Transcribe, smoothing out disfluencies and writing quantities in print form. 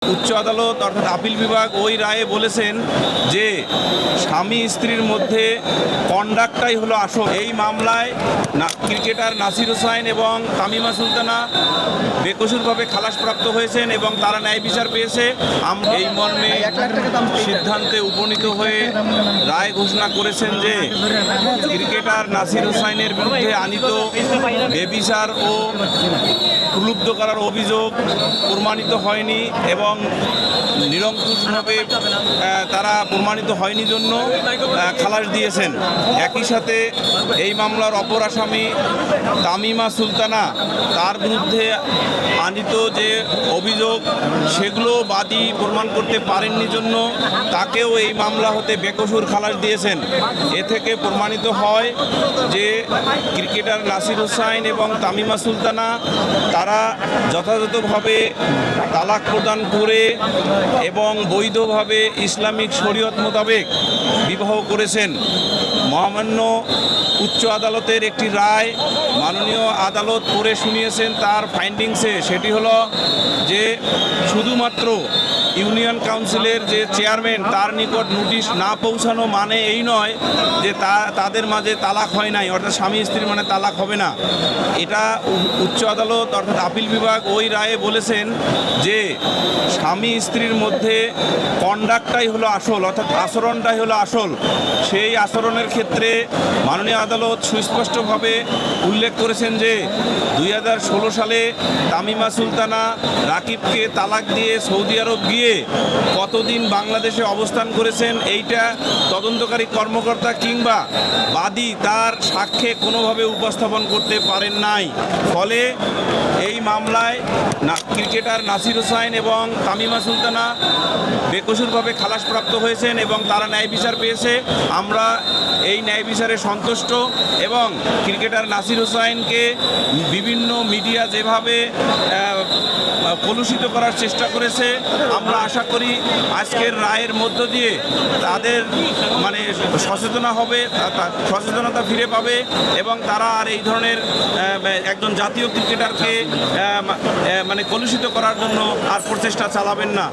উচ্চ আদালত অর্থাৎ আপিল বিভাগ ওই রায়ে বলেছেন যে স্বামী স্ত্রীর মধ্যে কন্ডাক্টটাই হলো আসল। এই মামলায় ক্রিকেটার নাসির হোসাইন এবং তামিমা সুলতানা বেকসুরভাবে খালাসপ্রাপ্ত হয়েছেন এবং তারা ন্যায় বিচার পেয়েছে। এই মর্মে সিদ্ধান্তে উপনীত হয়ে রায় ঘোষণা করেছেন যে ক্রিকেটার নাসির হোসাইনের বিরুদ্ধে আনীত বেবিচার ও প্রলুব্ধ করার অভিযোগ প্রমাণিত হয়নি এবং নিরঙ্কুশভাবে তারা প্রমাণিত হয়নি জন্য খালাস দিয়েছেন। একই সাথে এই মামলার অপর আসামি তামিমা সুলতানা, তার বিরুদ্ধে আনীত যে অভিযোগ সেগুলো বাদী প্রমাণ করতে পারেননি জন্য তাকেও এই মামলা হতে বেকসুর খালাস দিয়েছেন। এ থেকে প্রমাণিত হয় যে ক্রিকেটার নাসির হোসাইন এবং তামিমা সুলতানা তারা যথাযথভাবে তালাক প্রদান করে এবং বৈধভাবে ইসলামিক শরীয়ত মোতাবেক বিবাহ করেছেন। মহামান্য উচ্চ আদালতের একটি রায় মাননীয় আদালত পড়ে শুনিয়েছেন তার ফাইন্ডিংসে। সেটি হলো যে শুধুমাত্র ইউনিয়ন কাউন্সিলের যে চেয়ারম্যান তার নিকট নোটিশ না পৌঁছানো মানে এই নয় যে তাদের মাঝে তালাক হয় নাই, অর্থাৎ স্বামী স্ত্রীর মানে তালাক হবে না। এটা উচ্চ আদালত অর্থাৎ আপিল বিভাগ ওই রায়ে বলেছেন যে স্বামী স্ত্রীর মধ্যে কন্ডাক্টটাই হলো আসল, অর্থাৎ আচরণটাই হলো আসল। সেই আচরণের ক্ষেত্রে মাননীয় আদালত সুস্পষ্টভাবে উল্লেখ করেছেন যে 2016 সালে তামিমা সুলতানা রাকিবকে তালাক দিয়ে সৌদি আরব গিয়ে কতদিন বাংলাদেশে অবস্থান করেছেন এইটা তদন্তকারী কর্মকর্তা কিংবা বাদী তার সাক্ষ্যে কোনোভাবে উপস্থাপন করতে পারেন নাই। ফলে এই মামলায় ক্রিকেটার নাসির হোসাইন এবং তামিমা সুলতানা বেকসুরভাবে খালাসপ্রাপ্ত হয়েছেন এবং তারা ন্যায় বিচার পেয়েছে। আমরা এই ন্যায় বিচারে সন্তুষ্ট এবং ক্রিকেটার নাসির হোসাইনকে বিভিন্ন মিডিয়া যেভাবে কলুষিত করার চেষ্টা করেছে, আমরা আশা করি আজকের রায়ের মধ্য দিয়ে তাদের মানে সচেতনতা ফিরে পাবে এবং তারা আর এই ধরনের একজন জাতীয় ক্রিকেটারকে মানে কলুষিত করার জন্য আর প্রচেষ্টা চালাবেন না।